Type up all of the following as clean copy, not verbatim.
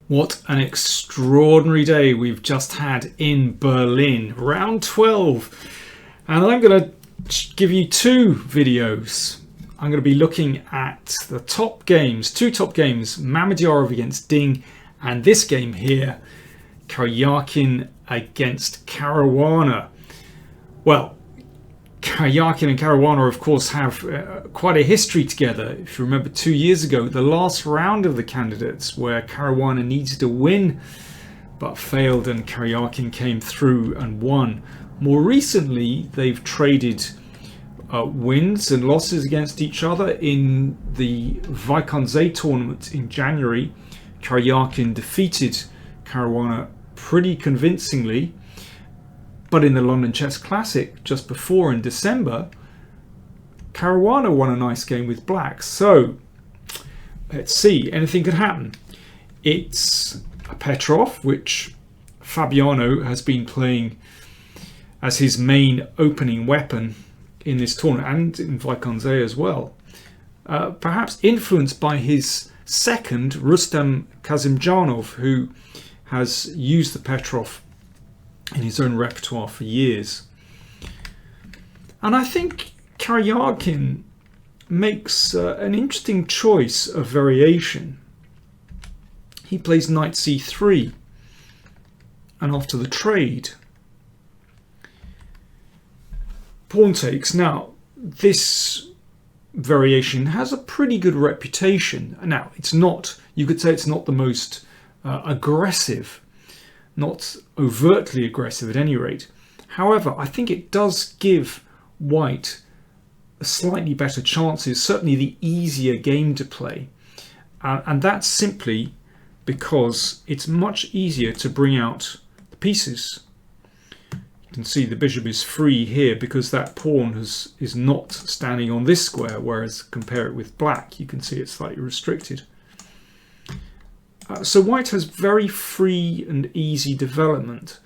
What an extraordinary day we've just had in Berlin, round 12. And I'm going to give you two videos. I'm going to be looking at the top games, two top games, Mamedyarov against Ding, and this game here, Karjakin against Caruana. Well, Karjakin and Caruana, of course, have quite a history together. If you remember 2 years ago, the last round of the candidates where Caruana needed to win but failed and Karjakin came through and won. More recently, they've traded wins and losses against each other. In the Vaikonze tournament in January, Karjakin defeated Caruana pretty convincingly. But in the London Chess Classic just before in December, Caruana won a nice game with black. So let's see, anything could happen. It's a Petrov, which Fabiano has been playing as his main opening weapon in this tournament and in Vaikonze as well. Perhaps influenced by his second, Rustam Kazimjanov, who has used the Petrov in his own repertoire for years. And I think Karjakin makes an interesting choice of variation. He plays knight c3, and after the trade, pawn takes. Now, this variation has a pretty good reputation. Now, it's not, you could say it's not the most aggressive, not overtly aggressive at any rate. However, I think it does give white slightly better chances, certainly the easier game to play. And that's simply because it's much easier to bring out the pieces. You can see the bishop is free here because that pawn is not standing on this square, whereas compare it with black, you can see it's slightly restricted. So white has very free and easy development,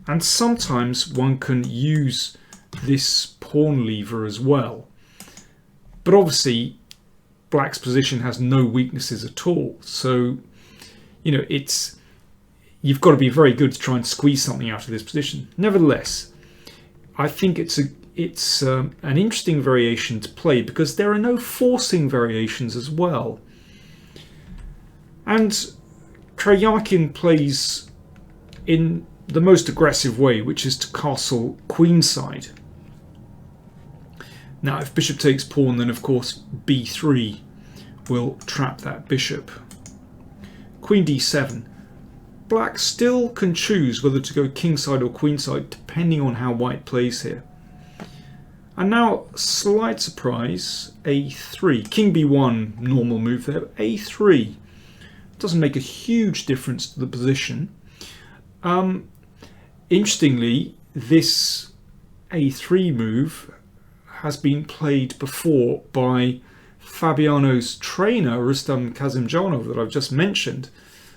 and sometimes one can use this pawn lever as well. But obviously black's position has no weaknesses at all, so you know you've got to be very good to try and squeeze something out of this position. Nevertheless, I think it's an interesting variation to play because there are no forcing variations as well. And Karjakin plays in the most aggressive way, which is to castle queenside. Now, if bishop takes pawn, then of course b3 will trap that bishop. Queen d7. Black still can choose whether to go kingside or queenside depending on how white plays here. And now, slight surprise, a3. King b1, normal move there, a3. Doesn't make a huge difference to the position. Interestingly, this a3 move has been played before by Fabiano's trainer, Rustam Kazimjanov, that I've just mentioned.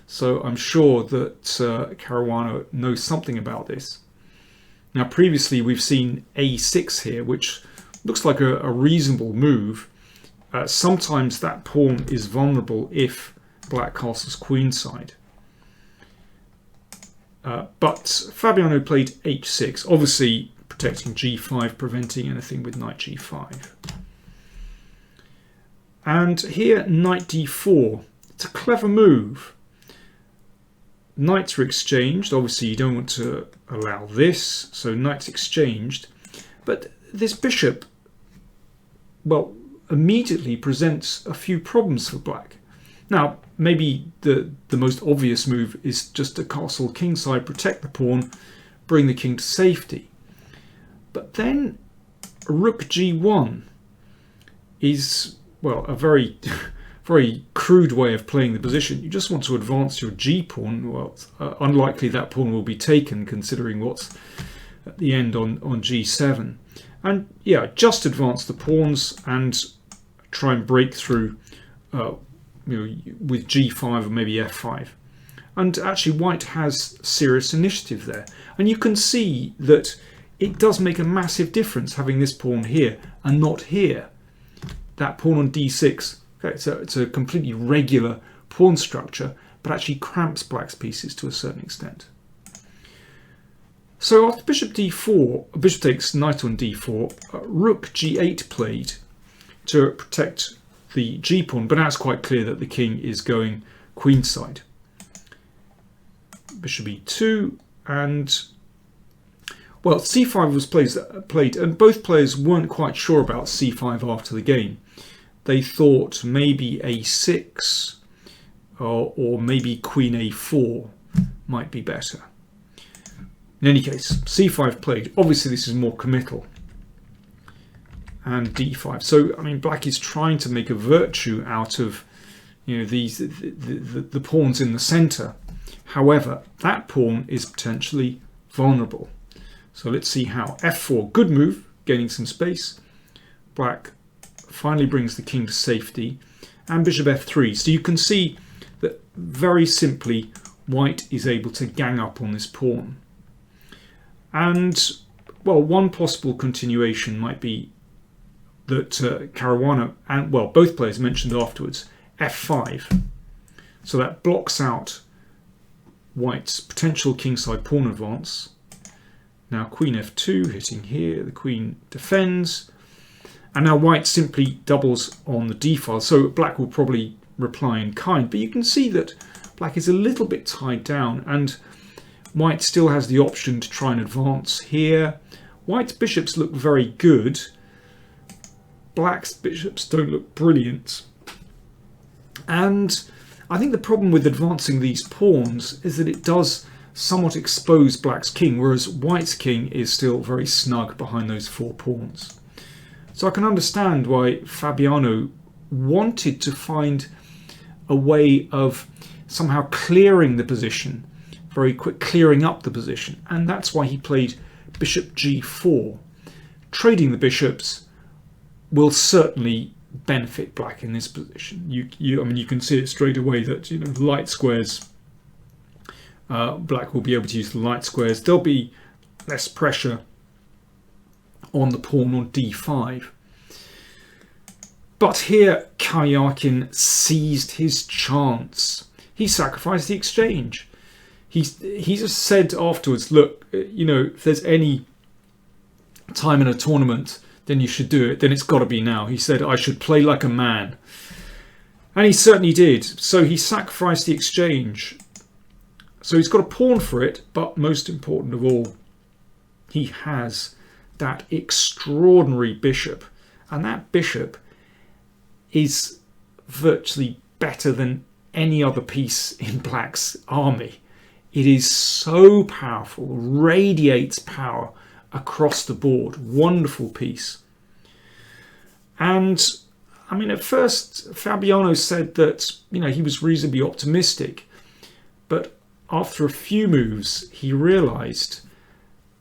So I'm sure that Caruana knows something about this. Now, previously we've seen a6 here, which looks like a reasonable move. Sometimes that pawn is vulnerable if black castles queenside. But Fabiano played h6, obviously protecting g5, preventing anything with knight g5. And here, knight d4. It's a clever move. Knights are exchanged. Obviously, you don't want to allow this, so knights exchanged. But this bishop, well, immediately presents a few problems for black. Now, maybe the most obvious move is just to castle kingside, protect the pawn, bring the king to safety. But then rook g1 is, well, a very, very crude way of playing the position. You just want to advance your g-pawn. Well, unlikely that pawn will be taken considering what's at the end on g7. And yeah, just advance the pawns and try and break through with g5 or maybe f5. And actually white has serious initiative there. And you can see that it does make a massive difference having this pawn here and not here. That pawn on d6, okay, so it's a completely regular pawn structure, but actually cramps black's pieces to a certain extent. So after bishop d4, bishop takes knight on d4, rook g8 played to protect the g-pawn, but now it's quite clear that the king is going queenside. Bishop e2, and well, c5 was played, and both players weren't quite sure about c5 after the game. They thought maybe a6 or maybe queen a4 might be better. In any case, c5 played. Obviously this is more committal. And d5. So I mean, black is trying to make a virtue out of, you know, these the pawns in the center. However, that pawn is potentially vulnerable. So let's see how. f4, good move, gaining some space. Black finally brings the king to safety, and bishop f3. So you can see that very simply white is able to gang up on this pawn. And well, one possible continuation might be that Caruana and, well, both players mentioned afterwards, f5. So that blocks out white's potential kingside pawn advance. Now queen f2 hitting here, the queen defends, and now white simply doubles on the d file. So black will probably reply in kind, but you can see that black is a little bit tied down, and white still has the option to try and advance here. White's bishops look very good. Black's bishops don't look brilliant. And I think the problem with advancing these pawns is that it does somewhat expose black's king, whereas white's king is still very snug behind those 4 pawns. So I can understand why Fabiano wanted to find a way of somehow clearing the position, very quick clearing up the position, and that's why he played bishop g4. Trading the bishops will certainly benefit black in this position. I mean, you can see it straight away that, you know, the light squares, black will be able to use the light squares. There'll be less pressure on the pawn on d5. But here Karjakin seized his chance. He sacrificed the exchange. He just said afterwards, look, you know, if there's any time in a tournament then you should do it, then it's got to be now. He said, I should play like a man. And he certainly did. So he sacrificed the exchange. So he's got a pawn for it, but most important of all, he has that extraordinary bishop. And that bishop is virtually better than any other piece in black's army. It is so powerful, radiates power across the board. Wonderful piece. And I mean, at first Fabiano said that, you know, he was reasonably optimistic, but after a few moves he realized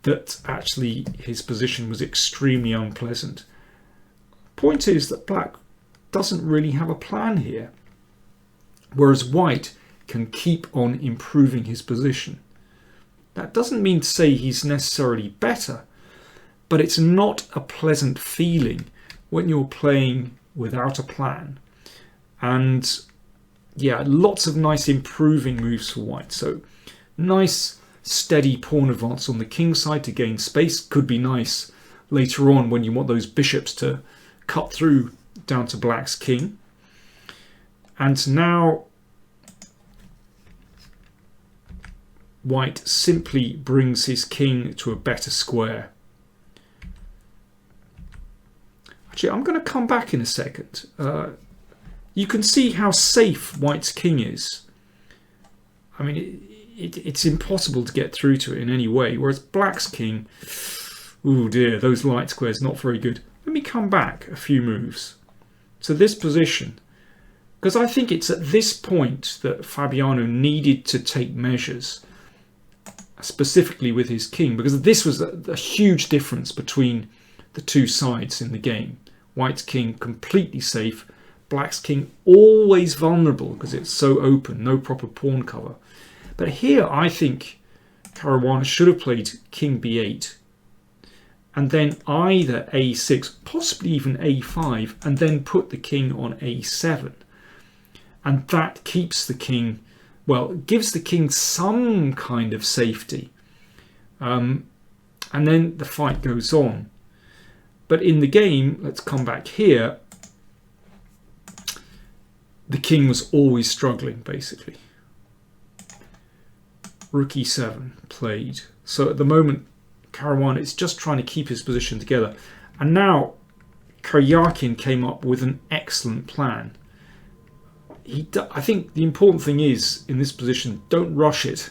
that actually his position was extremely unpleasant. Point is that black doesn't really have a plan here, whereas white can keep on improving his position. That doesn't mean to say he's necessarily better, but it's not a pleasant feeling when you're playing without a plan. And yeah, lots of nice improving moves for white. So nice steady pawn advance on the king side to gain space. Could be nice later on when you want those bishops to cut through down to black's king. And now white simply brings his king to a better square. Actually, I'm going to come back in a second. You can see how safe white's king is. I mean, it's impossible to get through to it in any way, whereas black's king, oh dear, those light squares, not very good. Let me come back a few moves to this position, because I think it's at this point that Fabiano needed to take measures, specifically with his king, because this was a huge difference between the two sides in the game. White's king completely safe, black's king always vulnerable because it's so open, no proper pawn cover. But here I think Caruana should have played king b8 and then either a6, possibly even a5, and then put the king on a7. And that keeps the king well, gives the king some kind of safety. And then the fight goes on. But in the game, let's come back here, the king was always struggling, basically. Rook e7 played. So at the moment, Caruana is just trying to keep his position together. And now Karjakin came up with an excellent plan. I think the important thing is, in this position, don't rush it.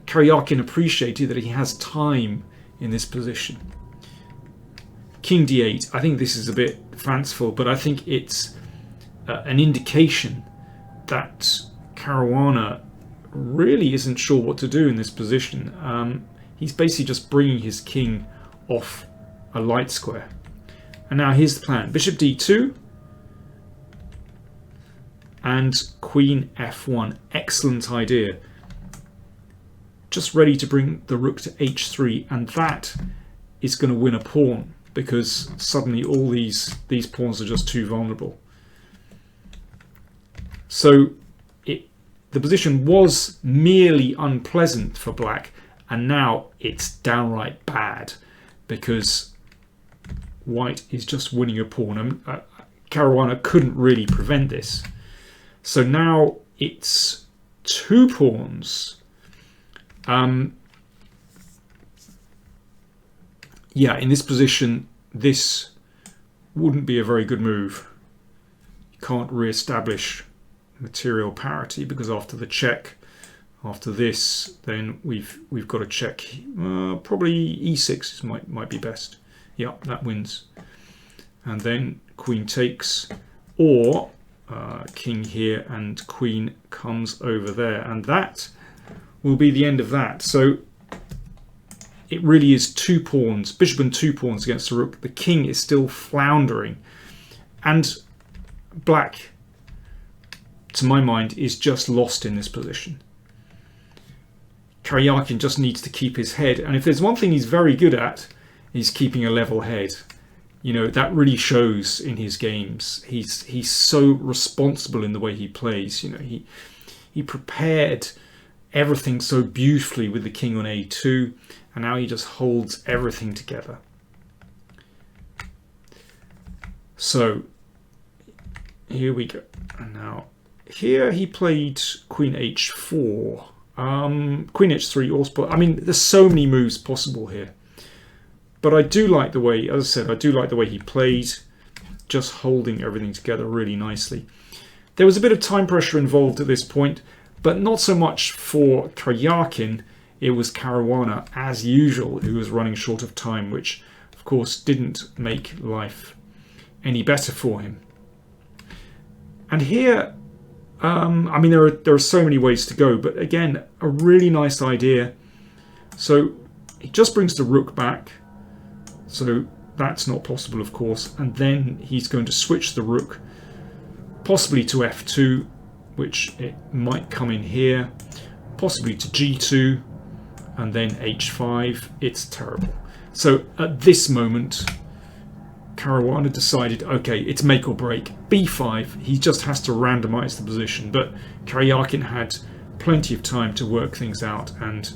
Karjakin appreciated that he has time in this position. King d8, I think this is a bit fanciful, but I think it's an indication that Caruana really isn't sure what to do in this position. He's basically just bringing his king off a light square. And now here's the plan. Bishop d2 and queen f1. Excellent idea. Just ready to bring the rook to h3, and that is going to win a pawn, because suddenly all these pawns are just too vulnerable. So the position was merely unpleasant for black, and now it's downright bad because white is just winning a pawn. Caruana couldn't really prevent this. So now it's 2 pawns. Yeah, in this position, this wouldn't be a very good move. You can't re-establish material parity, because after the check, after this, then we've got to check. Probably e6 might be best. Yeah, that wins. And then queen takes, or king here and queen comes over there, and that will be the end of that. So it really is 2 pawns, bishop and 2 pawns against the rook. The king is still floundering, and black, to my mind, is just lost in this position. Karjakin just needs to keep his head, and if there's one thing he's very good at, he's keeping a level head. That really shows in his games. He's so responsible in the way he plays. He prepared everything so beautifully with the king on a2, and now he just holds everything together. So here we go. And now here he played queen h4, queen h3 also. I mean, there's so many moves possible here, but I do like the way, as I said, I do like the way he played, just holding everything together really nicely. There was a bit of time pressure involved at this point, but not so much for Karjakin. It was Caruana, as usual, who was running short of time, which of course didn't make life any better for him. And here, I mean, there are so many ways to go, but again, a really nice idea. So he just brings the rook back, so that's not possible, of course, and then he's going to switch the rook possibly to f2, which it might come in here, possibly to g2, and then h5. It's terrible. So at this moment, Caruana decided, okay, it's make or break. b5, he just has to randomize the position, but Karjakin had plenty of time to work things out, and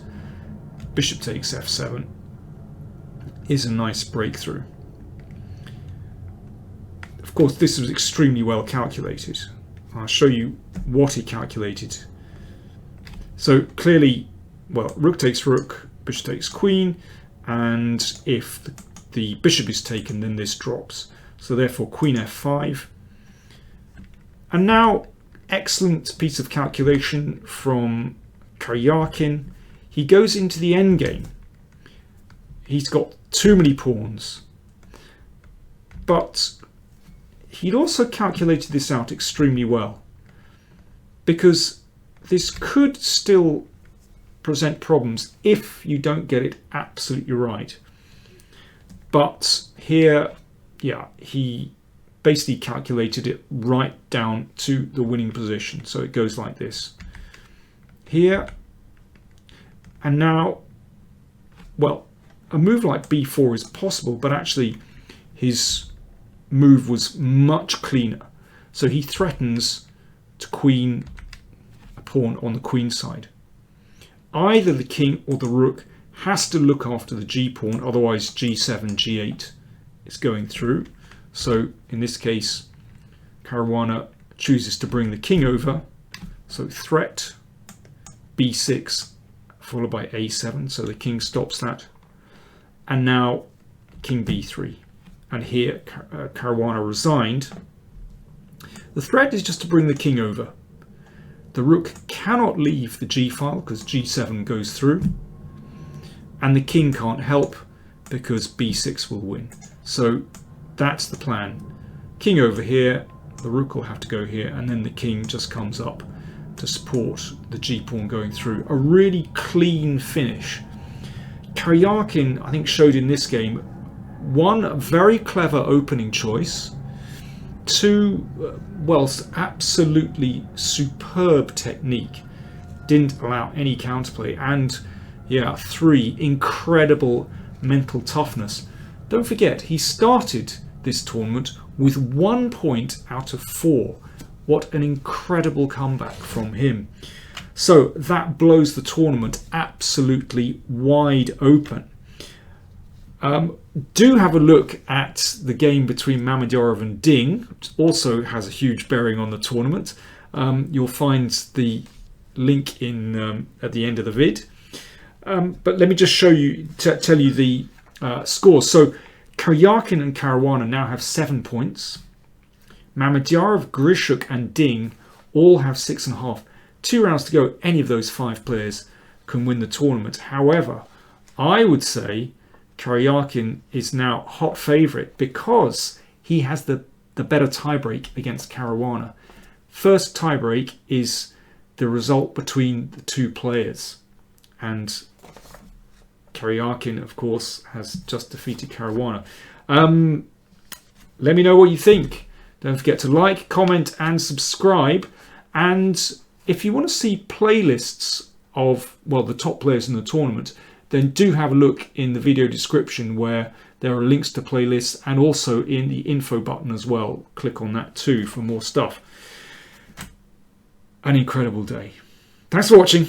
bishop takes f7 is a nice breakthrough. Of course, this was extremely well calculated. I'll show you what he calculated. So clearly, well, rook takes rook, bishop takes queen, and if the bishop is taken, then this drops. So therefore queen f5. And now, excellent piece of calculation from Karjakin. He goes into the endgame. He's got too many pawns. But he'd also calculated this out extremely well, because this could still present problems if you don't get it absolutely right. But here, yeah, he basically calculated it right down to the winning position. So it goes like this. Here, and now, well, a move like b4 is possible, but actually his move was much cleaner. So he threatens to queen pawn on the queen side. Either the king or the rook has to look after the g pawn, otherwise g7, g8 is going through. So in this case, Caruana chooses to bring the king over. So threat b6 followed by a7, so the king stops that. And now king b3. And here Caruana resigned. The threat is just to bring the king over. The rook cannot leave the g file because g7 goes through. And the king can't help because b6 will win. So that's the plan. King over here, the rook will have to go here, and then the king just comes up to support the g-pawn going through. A really clean finish. Karjakin, I think, showed in this game, one, very clever opening choice. Two, well, absolutely superb technique. Didn't allow any counterplay. And yeah, three, incredible mental toughness. Don't forget, he started this tournament with 1 point out of 4. What an incredible comeback from him. So that blows the tournament absolutely wide open. Do have a look at the game between Mamedyarov and Ding, which also has a huge bearing on the tournament. You'll find the link in at the end of the vid. But let me just show you, tell you the scores. So Karjakin and Caruana now have 7 points. Mamedyarov, Grishuk and Ding all have 6.5. 2 rounds to go. Any of those 5 players can win the tournament. However, I would say Karjakin is now hot favourite because he has the better tiebreak against Caruana. First tiebreak is the result between the 2 players. And Karjakin, of course, has just defeated Caruana. Let me know what you think. Don't forget to like, comment and subscribe. And if you want to see playlists of, well, the top players in the tournament, then do have a look in the video description where there are links to playlists, and also in the info button as well. Click on that too for more stuff. An incredible day. Thanks for watching.